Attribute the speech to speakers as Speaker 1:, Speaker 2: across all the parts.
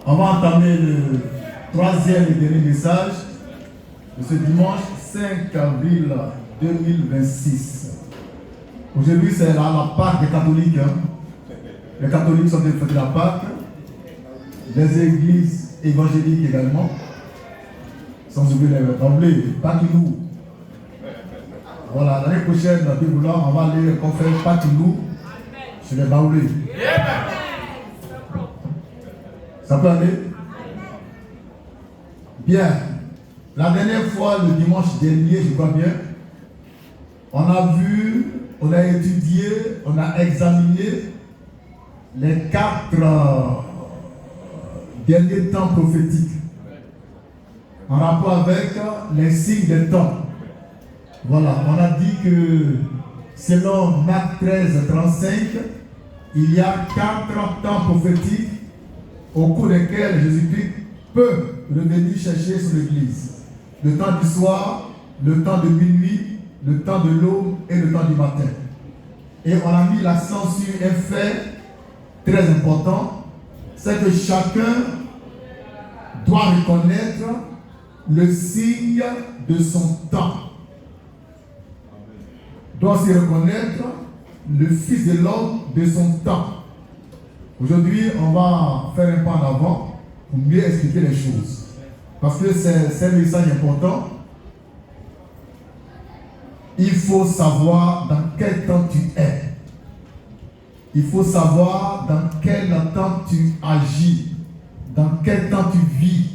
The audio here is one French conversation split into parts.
Speaker 1: On va entamer le troisième et dernier message de ce dimanche 5 avril 2026. Aujourd'hui, c'est la Pâque des catholiques. Les catholiques sont des fêtes de la Pâque. Les églises évangéliques également. Sans oublier les tremblés, Pâques-nous. Voilà, l'année prochaine, on va aller faire Pâques-nous chez les Baoulés. Ça peut aller? Bien. La dernière fois, le dimanche dernier, je crois bien, on a vu, on a étudié, on a examiné les 4 derniers temps prophétiques en rapport avec les signes des temps. Voilà, on a dit que selon Marc 13, 35, il y a 4 temps prophétiques au cours desquels Jésus-Christ peut revenir chercher son Église. Le temps du soir, le temps de minuit, le temps de l'aube et le temps du matin. Et on a mis l'accent sur un fait très important, c'est que chacun doit reconnaître le signe de son temps. Doit se reconnaître le Fils de l'homme de son temps. Aujourd'hui, on va faire un pas en avant pour mieux expliquer les choses. Parce que c'est un message important. Il faut savoir dans quel temps tu es. Il faut savoir dans quel temps tu agis. Dans quel temps tu vis.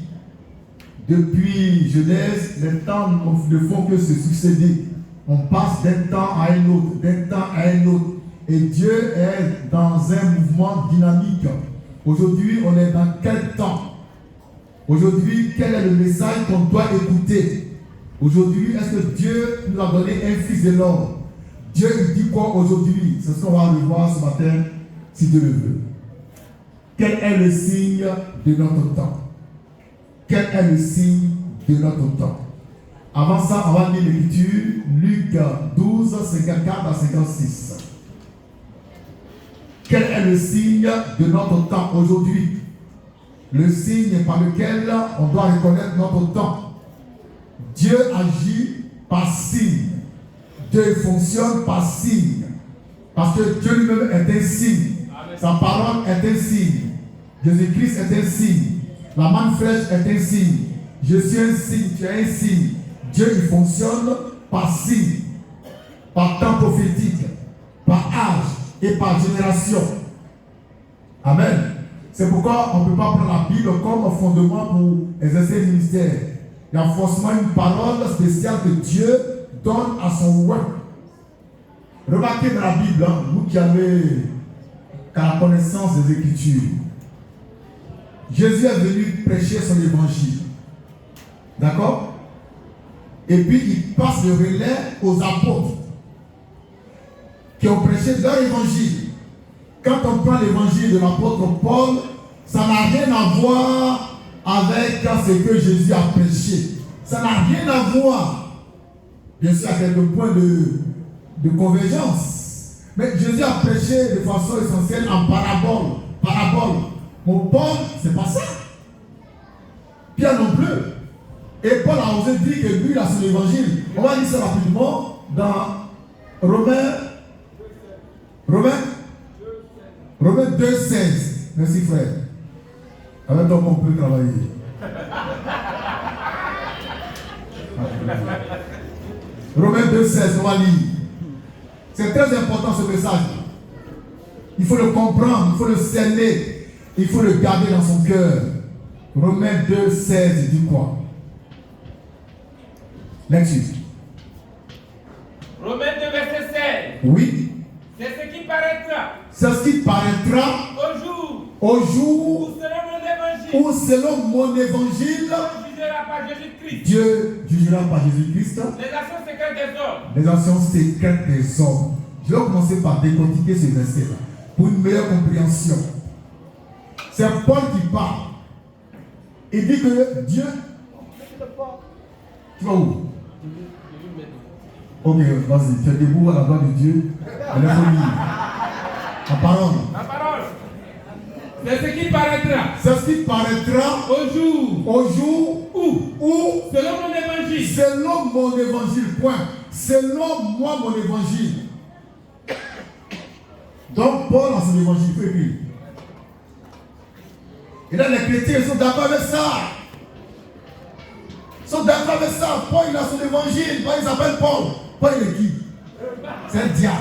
Speaker 1: Depuis Genèse, les temps ne font que se succéder. On passe d'un temps à un autre, d'un temps à un autre. Et Dieu est dans un mouvement dynamique. Aujourd'hui, on est dans quel temps? Aujourd'hui, quel est le message qu'on doit écouter? Aujourd'hui, est-ce que Dieu nous a donné un fils de l'homme? Dieu il dit quoi aujourd'hui? C'est ce qu'on va le voir ce matin, si Dieu le veut. Quel est le signe de notre temps? Quel est le signe de notre temps? Avant ça, on va lire l'écriture, Luc 12, 54 à 56. Quel est le signe de notre temps aujourd'hui? Le signe par lequel on doit reconnaître notre temps. Dieu agit par signe. Dieu fonctionne par signe. Parce que Dieu lui-même est un signe. Sa parole est un signe. Jésus-Christ est un signe. La manne fraîche est un signe. Je suis un signe, tu es un signe. Dieu il fonctionne par signe, par temps prophétique, par âge et par génération. Amen. C'est pourquoi on ne peut pas prendre la Bible comme fondement pour exercer le ministère. Il y a forcément une parole spéciale que Dieu donne à son word. Remarquez dans la Bible, vous qui avez la connaissance des Écritures, Jésus est venu prêcher son évangile. D'accord? Et puis il passe le relais aux apôtres qui ont prêché leur évangile. Quand on prend l'évangile de l'apôtre Paul, ça n'a rien à voir avec ce que Jésus a prêché. Ça n'a rien à voir. Bien sûr, il y a quelques points de convergence. Mais Jésus a prêché de façon essentielle en parabole. Parabole. Mon Paul, c'est pas ça. Pierre non plus. Et Paul a osé dire que lui, il a son évangile. On va lire ça rapidement dans Romains 2,16. Merci frère. Avec toi, on peut travailler. Romains 2,16, on va lire. C'est très important ce message. Il faut le comprendre, il faut le cerner, il faut le garder dans son cœur. Romains 2,16, il dit quoi? Lecture.
Speaker 2: Romains 2, verset 16.
Speaker 1: Oui.
Speaker 2: C'est ce qui paraîtra.
Speaker 1: C'est ce qui paraîtra au jour où selon mon évangile, Dieu jugera par Jésus-Christ
Speaker 2: les actions secrètes des hommes.
Speaker 1: Les actions secrètes des hommes. Je vais commencer par décortiquer ce verset-là pour une meilleure compréhension. C'est Paul qui parle. Il dit que Dieu. Tu vas où? Ok, vas-y, tu es debout à la gloire de Dieu. Elle est folie. La parole.
Speaker 2: La parole. C'est ce qui paraîtra
Speaker 1: C'est ce qui paraîtra
Speaker 2: au jour
Speaker 1: où
Speaker 2: selon mon évangile.
Speaker 1: Selon mon évangile, point. Selon moi, mon évangile. Donc, Paul, dans son évangile, il faut écrire. Et là, les chrétiens, ils sont d'accord avec ça. Ils sont d'accord avec ça. Paul, il a son évangile. Paul, il s'appelle Paul. Paul, il est qui? C'est un diable.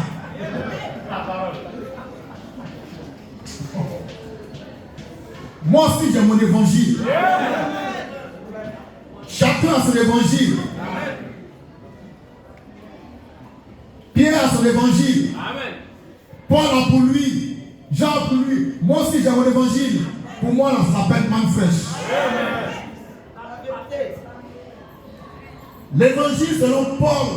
Speaker 1: Moi aussi, j'ai mon évangile. Chacun a son évangile. Pierre a son évangile.
Speaker 2: Amen.
Speaker 1: Paul a pour lui. Jean a pour lui. Moi aussi, j'ai mon évangile. Pour moi, là, ça s'appelle manne fraîche. L'évangile selon Paul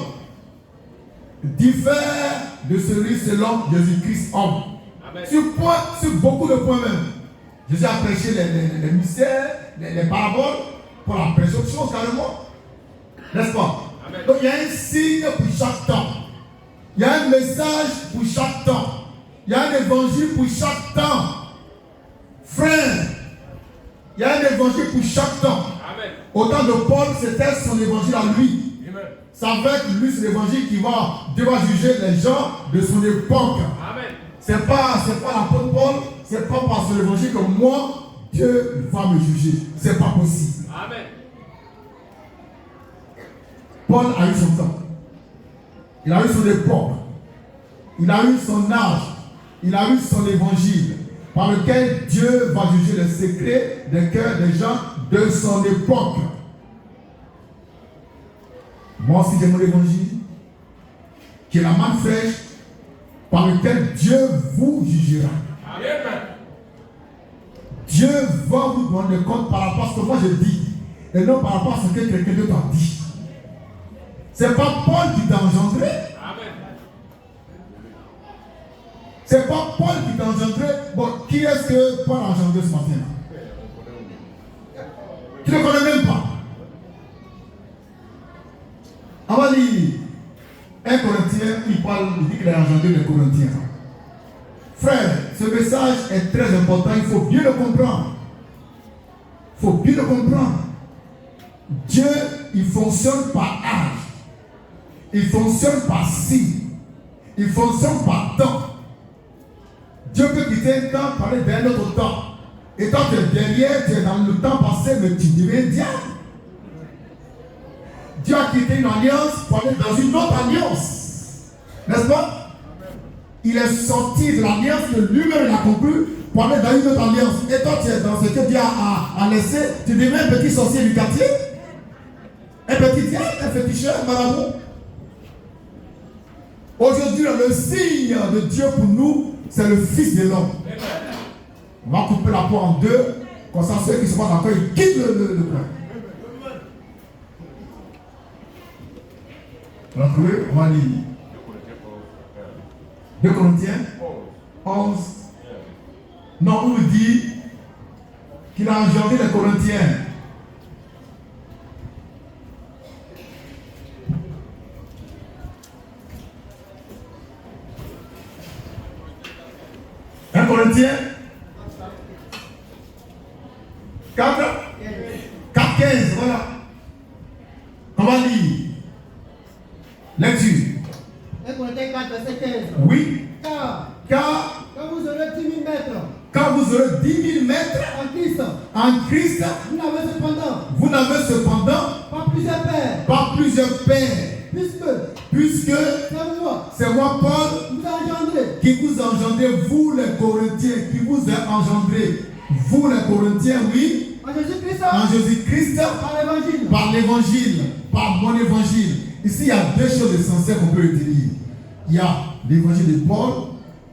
Speaker 1: diffère de celui selon Jésus-Christ homme. Sur beaucoup de points même. Jésus a prêché les mystères, les paraboles, pour la prêcher autre chose carrément. N'est-ce pas? Amen. Donc il y a un signe pour chaque temps. Il y a un message pour chaque temps. Il y a un évangile pour chaque temps. Frère, il y a un évangile pour chaque temps. Amen. Au temps de Paul, c'était son évangile à lui. Amen. C'est avec lui, c'est l'évangile qui devra juger les gens de son époque. Amen. C'est pas l'apôtre Paul, c'est pas par son évangile que moi, Dieu va me juger. C'est pas possible. Amen. Paul a eu son temps. Il a eu son époque. Il a eu son âge. Il a eu son évangile par lequel Dieu va juger les secrets des cœurs des gens de son époque. Moi aussi j'ai mon évangile, qui est la manne fraîche, par lequel Dieu vous jugera. Amen. Dieu va vous demander compte par rapport à ce que moi je dis, et non par rapport à ce que quelqu'un d'autre a dit. C'est pas Paul qui t'a engendré. Amen. C'est pas Paul qui t'a engendré. Bon, qui est-ce que Paul a engendré ce matin? Tu ne le connais même pas. On va lire 1 Corinthiens, il dit qu'il a engendré les Corinthiens. Frère, ce message est très important, il faut bien le comprendre. Il faut bien le comprendre. Dieu, il fonctionne par âge. Il fonctionne par signe. Il fonctionne par temps. Dieu peut quitter un temps pour aller vers un autre temps. Et quand tu es derrière, tu es dans le temps passé, mais tu deviens diable. Dieu a quitté une alliance pour aller dans une autre alliance. N'est-ce pas? Il est sorti de l'alliance que lui-même a conclue pour aller dans une autre alliance. Et toi, tu es dans ce que Dieu a laissé. Tu deviens un petit sorcier du quartier. Un petit diable, un féticheur, un marabout. Aujourd'hui, le signe de Dieu pour nous, c'est le Fils de l'homme. On va couper la peau en deux, comme ça ceux qui sont pas d'accord, ils quittent le coin. On va lire 2 Corinthiens 11. Non, on nous dit qu'il a engendré les Corinthiens. Corinthiens 4, 15, voilà. On va lire. Lecture.
Speaker 3: 1 Corinthiens 4, verset 15.
Speaker 1: Oui.
Speaker 3: Car quand vous aurez 10 000 mètres.
Speaker 1: Quand vous aurez 10 000 mètres en Christ, vous n'avez cependant
Speaker 3: pas plusieurs pères.
Speaker 1: Pas plusieurs pères. Puisque c'est moi, Paul, qui vous a engendré, vous les Corinthiens, qui vous a engendré, vous les Corinthiens, oui, en Jésus-Christ, par l'évangile, par mon évangile. Ici, il y a deux choses essentielles qu'on peut retenir. Il y a l'évangile de Paul,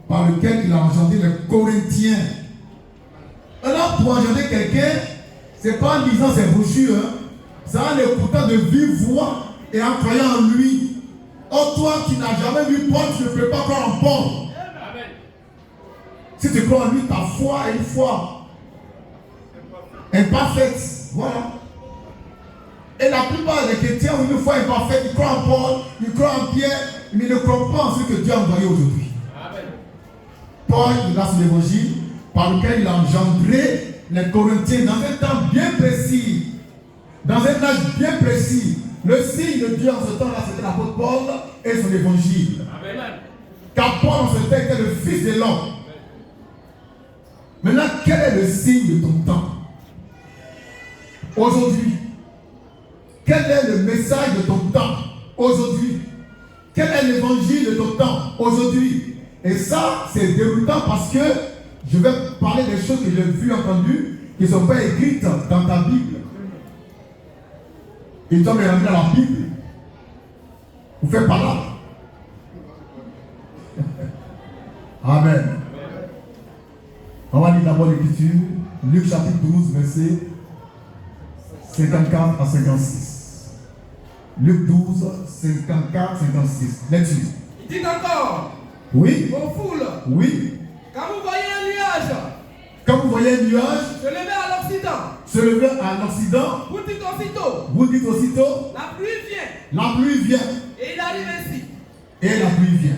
Speaker 1: par lequel il a engendré les Corinthiens. Alors, pour engendrer quelqu'un, ce n'est pas en lisant ses brochures, hein. C'est en écoutant de vive voix et en croyant en lui. Oh, toi qui n'as jamais vu Paul, tu ne peux pas croire en Paul. Amen. Si tu crois en lui, ta foi est une foi imparfaite. Voilà. Et la plupart des chrétiens ont une foi imparfaite. Ils croient en Paul, ils croient en Pierre, mais ils ne croient pas en ce que Dieu a envoyé aujourd'hui. Amen. Paul, il a son évangile. par lequel il a engendré les Corinthiens dans un temps bien précis, dans un âge bien précis. Le signe de Dieu en ce temps-là, c'était l'apôtre Paul et son évangile.
Speaker 2: Amen.
Speaker 1: Car Paul en ce temps était le fils de l'homme. Maintenant, quel est le signe de ton temps? Aujourd'hui, quel est le message de ton temps? Aujourd'hui, quel est l'évangile de ton temps? Aujourd'hui. Et ça, c'est déroutant parce que je vais parler des choses que j'ai vues, entendues, qui ne sont pas écrites dans ta Bible. Et toi, mais ramener à la Bible. Vous faites par là. Amen. On va lire d'abord l'Écriture. Luc chapitre 12, verset 54 à 56. Luc 12, 54, 56. Lecture.
Speaker 2: Il dit encore.
Speaker 1: Oui.
Speaker 2: Aux foules.
Speaker 1: Oui.
Speaker 2: Quand vous voyez un nuage.
Speaker 1: Quand vous voyez un nuage
Speaker 2: Se lever à l'Occident.
Speaker 1: se lever à l'Occident,
Speaker 2: Vous dites aussitôt.
Speaker 1: vous dites aussitôt,
Speaker 2: La pluie vient.
Speaker 1: la pluie vient.
Speaker 2: Et il arrive ainsi.
Speaker 1: Et la pluie vient.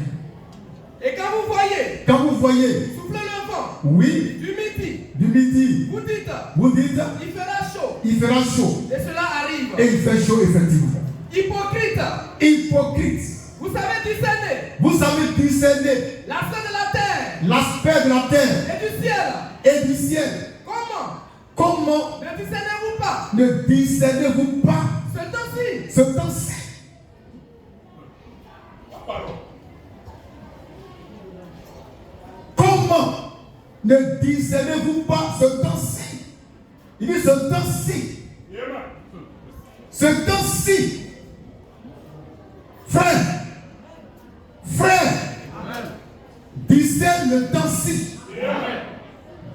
Speaker 2: Et quand vous voyez.
Speaker 1: Quand vous voyez,
Speaker 2: Souffler le vent.
Speaker 1: oui,
Speaker 2: Du midi.
Speaker 1: du midi,
Speaker 2: Vous dites.
Speaker 1: vous dites,
Speaker 2: Il fera chaud.
Speaker 1: il fera chaud.
Speaker 2: Et cela arrive.
Speaker 1: Et il fait chaud effectivement.
Speaker 2: Hypocrite.
Speaker 1: Hypocrite.
Speaker 2: Vous savez discerner.
Speaker 1: Vous savez discerner
Speaker 2: L'aspect de la terre.
Speaker 1: l'aspect de la terre
Speaker 2: Et du ciel.
Speaker 1: et du ciel.
Speaker 2: Comment?
Speaker 1: Comment
Speaker 2: Ne discernez-vous pas?
Speaker 1: ne discernez-vous pas
Speaker 2: Ce temps-ci.
Speaker 1: ce temps-ci? Comment ne discernez-vous pas ce temps-ci? Il dit ce temps-ci. Ce temps-ci. Frère, discerne le temps-ci.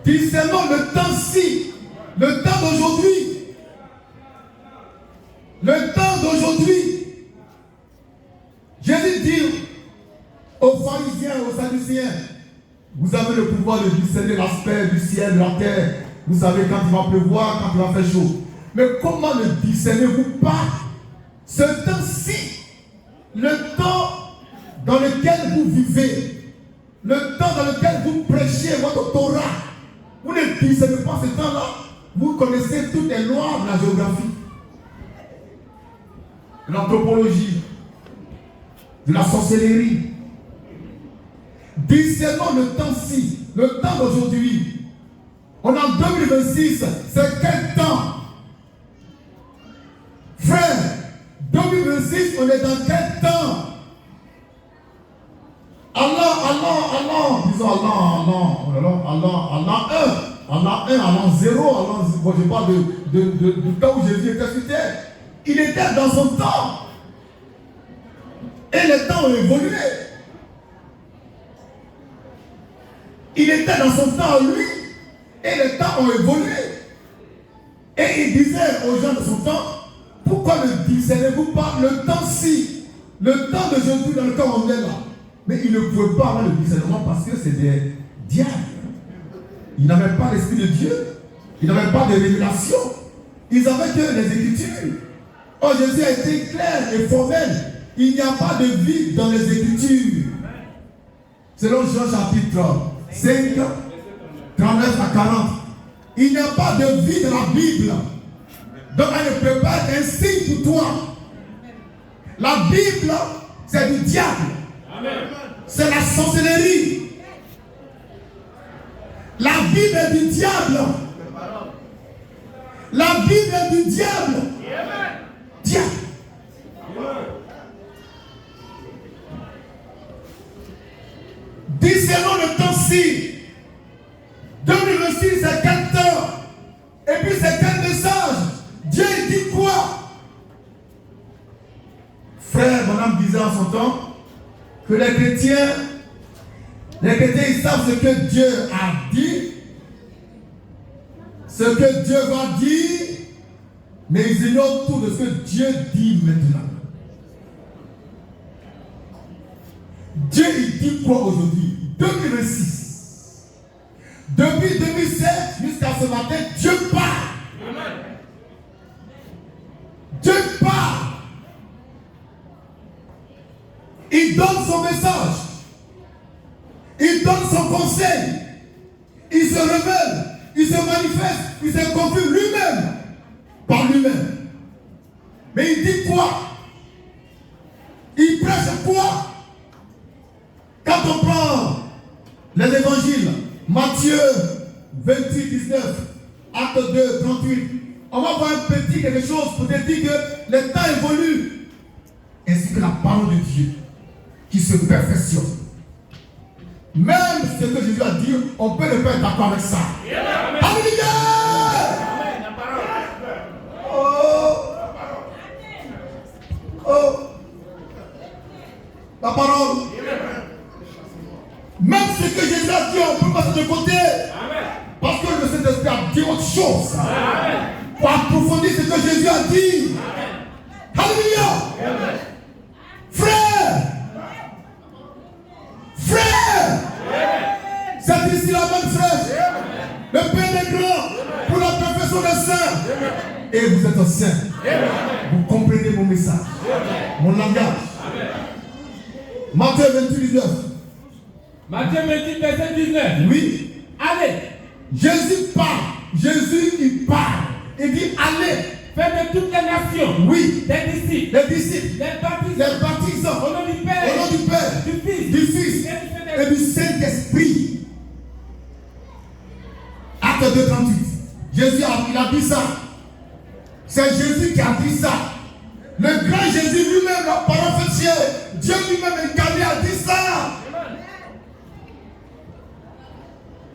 Speaker 1: Discernons le temps-ci. Le temps d'aujourd'hui. Le temps d'aujourd'hui. Jésus dit aux pharisiens, aux sadducéens, vous avez le pouvoir de discerner l'aspect du ciel, de la terre. Vous savez quand il va pleuvoir, quand il va faire chaud. Mais comment ne discernez-vous pas ce temps-ci? Le temps dans lequel vous vivez, le temps dans lequel vous prêchez votre Torah. Vous ne discernez pas ce temps-là. Vous connaissez toutes les lois de la géographie, de l'anthropologie, de la sorcellerie. Discernons le temps-ci, le temps d'aujourd'hui. On est en 2026, c'est quel temps? Frère, 2026, on est dans quel temps? Allah, disons Allah 1, Allah 0, bon, je parle du temps où Jésus était sur terre. Il était dans son temps. Et les temps ont évolué. Il était dans son temps, lui, et les temps ont évolué. Et il disait aux gens de son temps, pourquoi ne discernez-vous pas le temps-ci, le temps d'aujourd'hui dans lequel on est là? Mais il ne pouvait pas avoir le discernement parce que c'est des diables. Ils n'avaient pas l'Esprit de Dieu, ils n'avaient pas de révélation, ils avaient que les Écritures. Oh, Jésus a été clair et formel. Il n'y a pas de vide dans les Écritures. Selon Jean chapitre 5, 39 à 40. Il n'y a pas de vie dans la Bible. Donc elle ne peut pas être un signe pour toi. La Bible, c'est du diable. C'est la sorcellerie. La Bible est du diable. La Bible est du diable. Diable. Discernons le temps-ci. 2026, c'est quel temps? Et puis c'est quel message? Dieu dit quoi? Frère, mon âme disait en son temps que les chrétiens, ils savent ce que Dieu a dit, ce que Dieu va dire, mais ils ignorent tout de ce que Dieu dit maintenant. Dieu, il dit quoi aujourd'hui? 2026. Depuis 2007 jusqu'à ce matin, Dieu parle. Dieu parle. Il donne son message. Il donne son conseil. Il se révèle manifeste, il se confirme lui-même, par lui-même. Mais il dit quoi? Il prêche quoi? Quand on prend les évangiles, Matthieu 28, 19, Acte 2, 38, on va voir un petit quelque chose pour te dire que le temps évolue, ainsi que la parole de Dieu qui se perfectionne. Même ce que Jésus a dit, on peut ne pas être d'accord avec ça. Alléluia! Oh! La parole. Même ce que Jésus a dit, on peut passer de côté. Parce que le Saint-Esprit a dit autre chose. Pour approfondir ce que Jésus a dit. Alléluia! Frère! Frère! C'est ici la bonne frère. Le Père est grand pour la perfection des saints. Et vous êtes saints. Vous comprenez mon message, mon langage. Matthieu 28, 19.
Speaker 4: Matthieu 28, verset 19.
Speaker 1: Oui.
Speaker 4: Allez.
Speaker 1: Jésus parle. Jésus, il parle. Il dit allez.
Speaker 4: Faites de toutes les nations.
Speaker 1: Oui.
Speaker 4: Des disciples.
Speaker 1: Les disciples.
Speaker 4: Les baptisants. Au nom du Père.
Speaker 1: Au nom du Père. Du Fils. Et du Saint-Esprit. Acte 2, 38. Jésus il a dit ça. C'est Jésus qui a dit ça. Le grand Jésus lui-même, la parole faite chair, Dieu lui-même incarné a dit ça.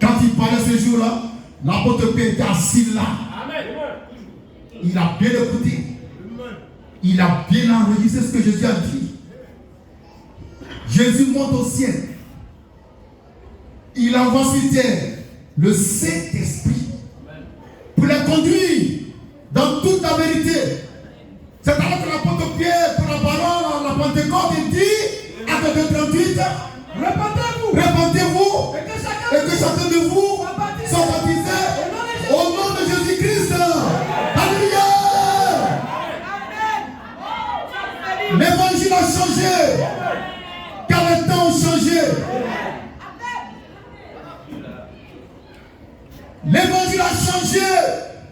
Speaker 1: Quand il parlait ce jour-là, l'apôtre Pierre était assis là. Il a bien écouté. Il a bien enregistré ce que Jésus a dit. Jésus monte au ciel. Il envoie sur terre le Saint-Esprit pour les conduire dans toute la vérité. C'est alors que l'apôtre Pierre, pour la parole, la Pentecôte, il dit, Acte 2, 38, répentez-vous, et que chacun de vous soit baptisé au nom de Jésus-Christ. Alléluia! L'évangile a changé, car les temps ont changé. L'évangile a changé,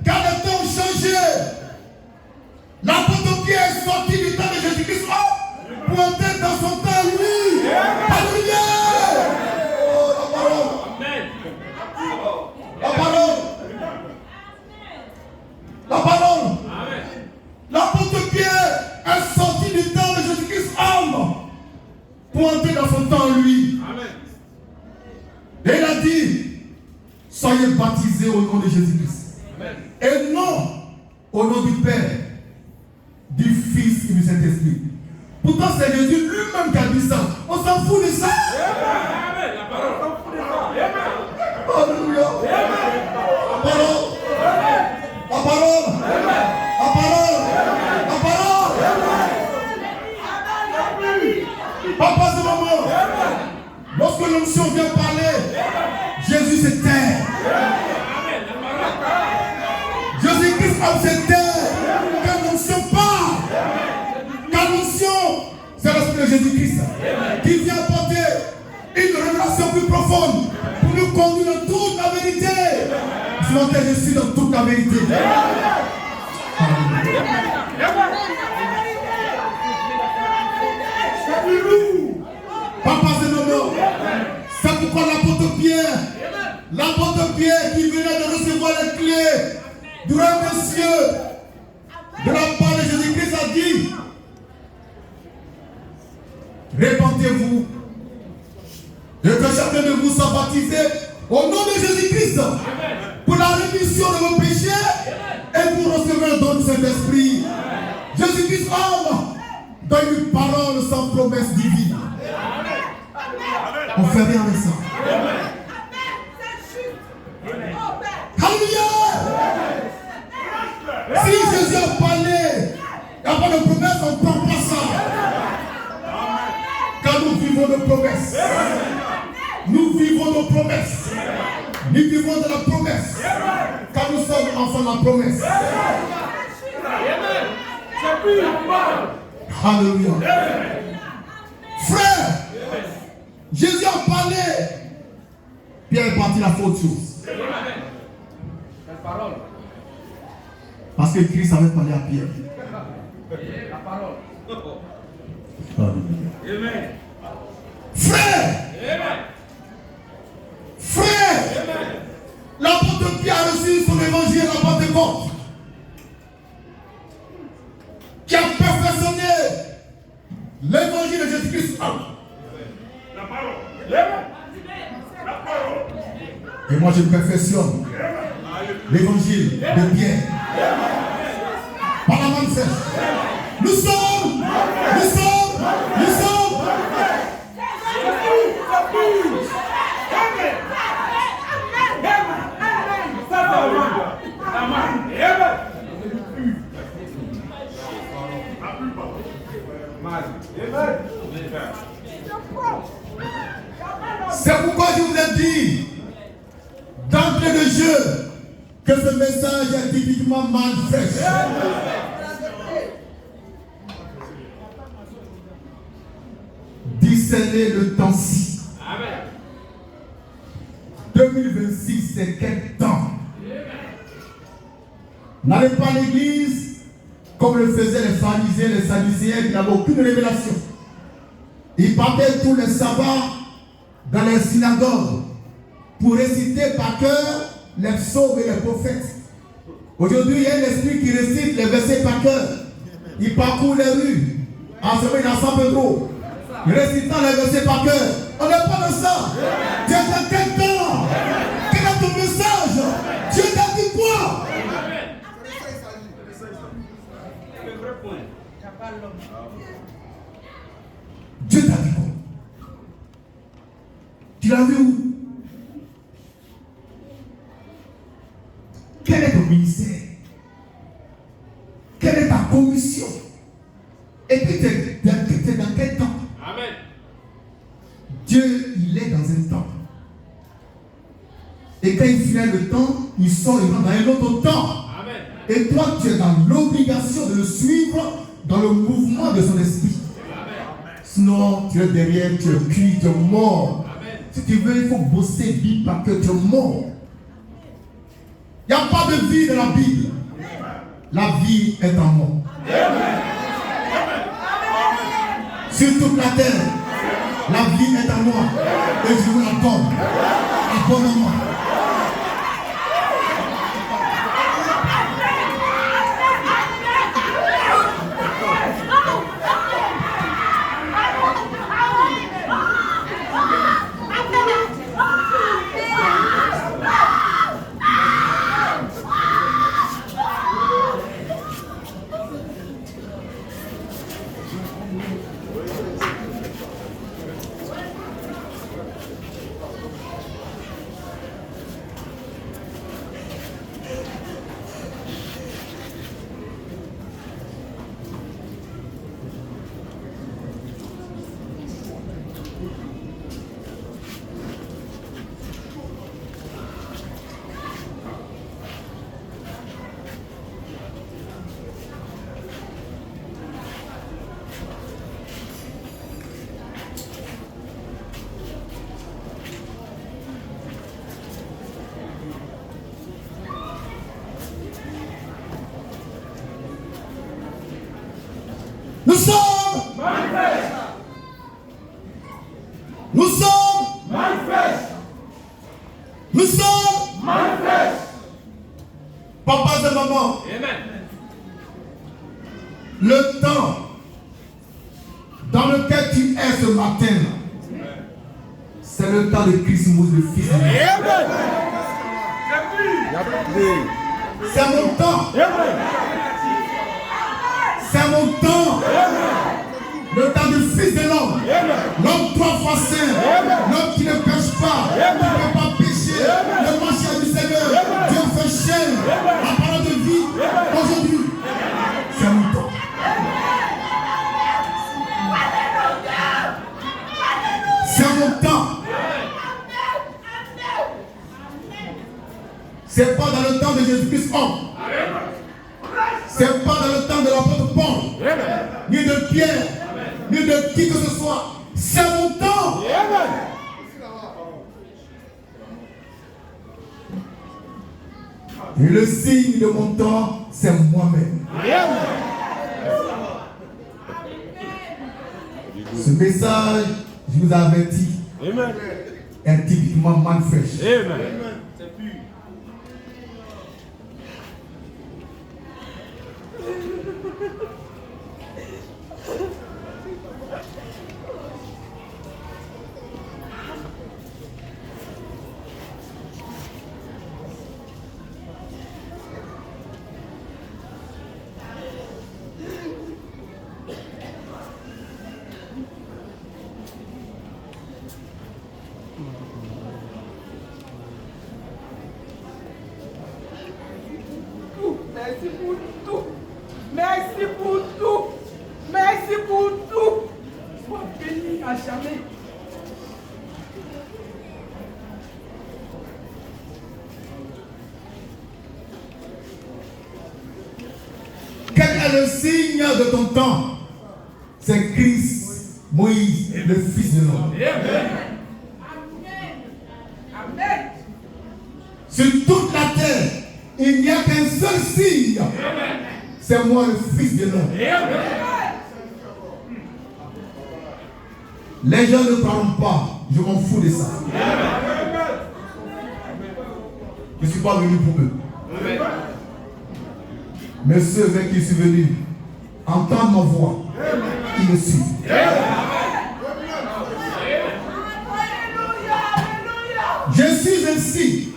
Speaker 1: car les temps ont changé. L'apôtre Pierre est sorti du temps de Jésus-Christ pour entrer dans son temps, lui. Alléluia! Oh, la parole. La parole. La parole. L'apôtre Pierre est sorti du temps de Jésus-Christ homme pour entrer dans son temps, lui. Et il a dit, soyez baptisés au nom de Jésus-Christ. Et non au nom du Père, du Fils et du Saint-Esprit. Pourtant, c'est Jésus lui-même qui a dit ça. On s'en fout de ça. Alléluia. La parole. La parole. La parole. La parole. Papa, ce moment, lorsque l'onction vient parler, Jésus se tait. Jésus-Christ se tait. Quand l'onction parle, quand l'onction, c'est l'esprit de Jésus-Christ qui vient apporter une révélation plus profonde pour nous conduire dans toute la vérité. Ce matin, je suis dans toute la vérité. Papa, c'est nommé. C'est pourquoi l'apôtre Pierre qui venait de recevoir les clés du royaume des cieux, de la part de Jésus-Christ, a dit, répentez-vous et que chacun de vous soit baptisé au nom de Jésus-Christ pour la rémission de vos péchés et pour recevoir le don du Saint-Esprit. Jésus-Christ homme donne une parole sans promesse divine. On fait rien avec ça. Alléluia! Si Jésus a parlé, il n'y a pas de promesse, on ne prend pas ça. Car nous vivons de promesses. Nous vivons de promesses. Nous vivons de la promesse. Car nous sommes enfants de la promesse. Alléluia. Frère, Jésus a parlé. Pierre est parti la faute chose.
Speaker 4: parole.
Speaker 1: Parce que Christ avait parlé à Pierre.
Speaker 4: La parole.
Speaker 1: Alléluia.
Speaker 4: Amen.
Speaker 1: Frère,
Speaker 4: Amen.
Speaker 1: frère,
Speaker 4: Amen.
Speaker 1: l'apôtre Pierre a reçu son évangile à Pentecôte, qui a perfectionné l'évangile de Jésus-Christ.
Speaker 4: La parole. Amen. La parole.
Speaker 1: Et moi je perfectionne l'évangile de Pierre. Par la main sèche. Nous sommes. C'est pourquoi je vous ai dit d'entrée de jeu que ce message est typiquement mal fait. Discernez le temps-ci.
Speaker 4: Amen.
Speaker 1: 2026, c'est quel temps? N'allez pas à l'église comme le faisaient les pharisiens, les sadducéens qui n'avaient aucune révélation. Ils partaient tous les sabbats dans les synagogues pour réciter par cœur les psaumes et les prophètes. Aujourd'hui, il y a un esprit qui récite les versets par cœur. Il parcourt les rues, en semaine à San Pedro, récitant les versets par cœur. On n'est pas dans ça. Dieu t'a quel temps? Quel est ton message? Dieu t'a dit quoi? Dieu t'a dit quoi? Tu l'as vu où? Quel est ton ministère? Quelle est ta commission? Et puis tu es dans quel temps?
Speaker 4: Amen.
Speaker 1: Dieu, il est dans un temps. Et quand il finit le temps, il sort et rentre dans un autre temps.
Speaker 4: Amen.
Speaker 1: Et toi, tu es dans l'obligation de le suivre dans le mouvement de son esprit. Sinon, tu es derrière, tu es cuit, tu es mort.
Speaker 4: Amen.
Speaker 1: Si tu veux, il faut bosser vite parce que tu es mort. Il n'y a pas de vie dans la Bible. La vie est en moi. Sur toute la terre, la vie est en moi. Et je vous la donne. Abonnement. Nous sommes papa et maman.
Speaker 4: Amen.
Speaker 1: Le temps dans lequel tu es ce matin, c'est le temps de Christmas, le Fils de Dieu. C'est mon temps. C'est mon temps. Le temps du Fils de l'homme. L'homme 3 fois saint. L'homme qui ne pêche pas. Qui ne peut pas pécher. Le marché du Seigneur. Dieu fait chair. La parole de vie. Aujourd'hui. C'est mon temps. C'est mon temps. C'est pas dans le temps de Jésus-Christ homme. C'est pas dans le temps de l'apôtre Paul, ni de Pierre, ni de qui que ce soit. C'est mon temps. Et le signe de mon temps, c'est moi-même. Ce message, je vous avertis, est typiquement man fresh.
Speaker 2: Merci pour tout. Merci pour tout. Merci pour tout. Sois béni à jamais.
Speaker 1: Quel est le signe de ton temps? C'est Christ, Moïse, le Fils de l'homme.
Speaker 2: Amen. Amen.
Speaker 1: Sur toute la terre, il n'y a qu'un seul signe. C'est moi, le Fils de l'homme. Les gens ne parlent pas. Je m'en fous de ça. Je ne suis pas venu pour eux. Mais ceux avec qui je suis venu entendent ma voix. Ils me suivent. Je suis un signe.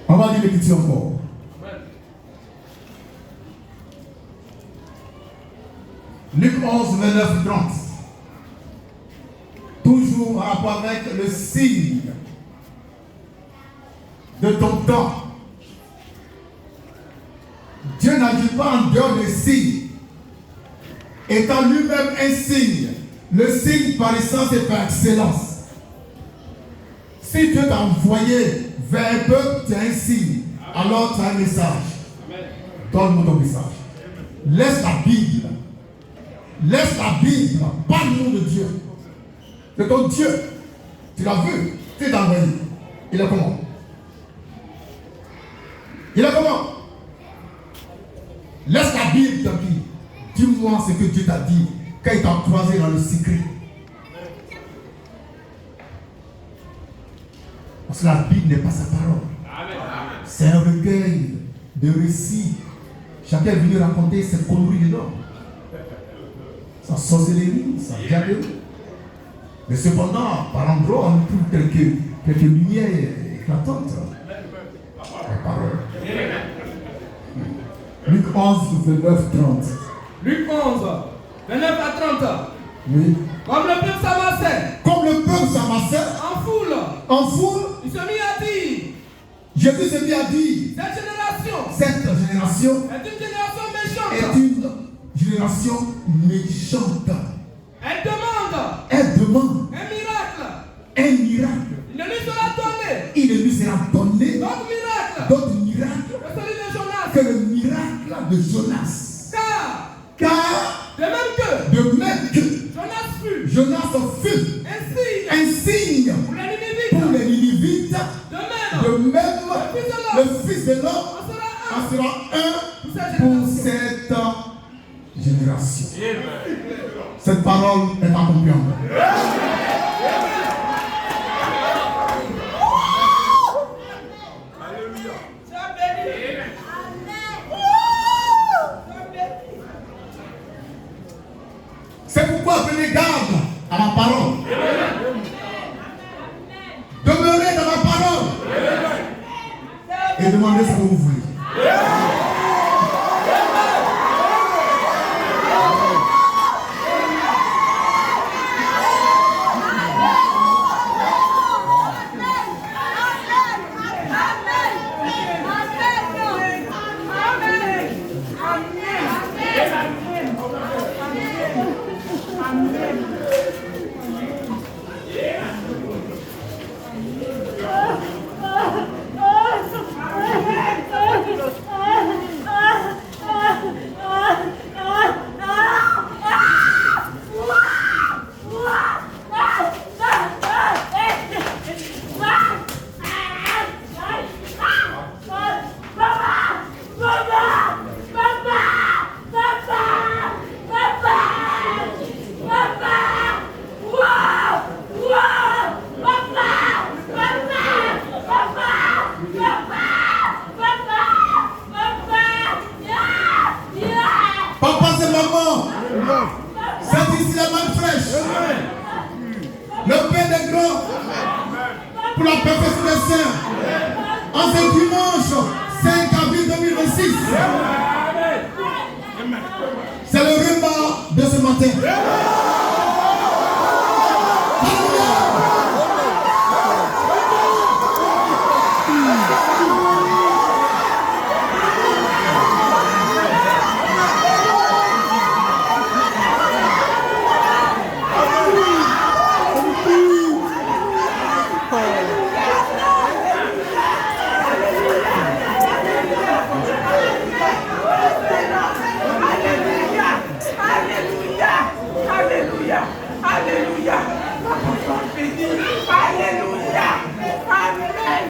Speaker 1: On va dire l'écriture encore. Luc 11, 29, 30. Toujours en rapport avec le signe de ton temps. Dieu n'agit pas en dehors des signes. Étant lui-même un signe, le signe par essence et par excellence. Si Dieu t'a envoyé vers un peuple, tu as un signe. Alors tu as un message. Donne-moi ton message. Laisse la Bible. Laisse la Bible. Parle-nous de Dieu. C'est ton Dieu. Tu l'as vu. Tu t'es envoyé. Il est comment? Il est comment? Laisse la Bible te dire. Dis-moi ce que Dieu t'a dit quand il t'a croisé dans le secret. Parce que la Bible n'est pas sa parole. C'est un recueil de récits. Chacun est venu raconter ses conneries dedans. Sa sorcellerie, sa diablerie. Mais cependant, par endroits, on trouve quelques lumières éclatantes. La parole. Luc 11, 29, 30.
Speaker 2: Luc 11, 29 à 30.
Speaker 1: Oui.
Speaker 2: Comme le peuple s'amassait
Speaker 1: Comme le peuple s'amassait
Speaker 2: en foule,
Speaker 1: il
Speaker 2: se mit à dire,
Speaker 1: Jésus se mit à dire,
Speaker 2: cette génération
Speaker 1: cette génération
Speaker 2: est une génération méchante.
Speaker 1: est une génération méchante.
Speaker 2: Elle demande
Speaker 1: Un miracle.
Speaker 2: Il ne lui sera donné
Speaker 1: Il ne lui sera donné
Speaker 2: d'autres miracles
Speaker 1: d'autres miracles
Speaker 2: que celui de Jonas.
Speaker 1: que le miracle de Jonas. Car
Speaker 2: De même que
Speaker 1: Jonas fut un signe pour les Ninivites. De même, le Fils de l'homme en sera un pour cette génération. Cette parole est accomplie. C'est pourquoi prenez garde à ma parole. Demeurez dans ma parole. Et demandez ce que vous voulez. Pour la perfection des saints, en ce dimanche 5 avril 2026, c'est le repas de ce matin.
Speaker 2: Alléluia. La parole bénie.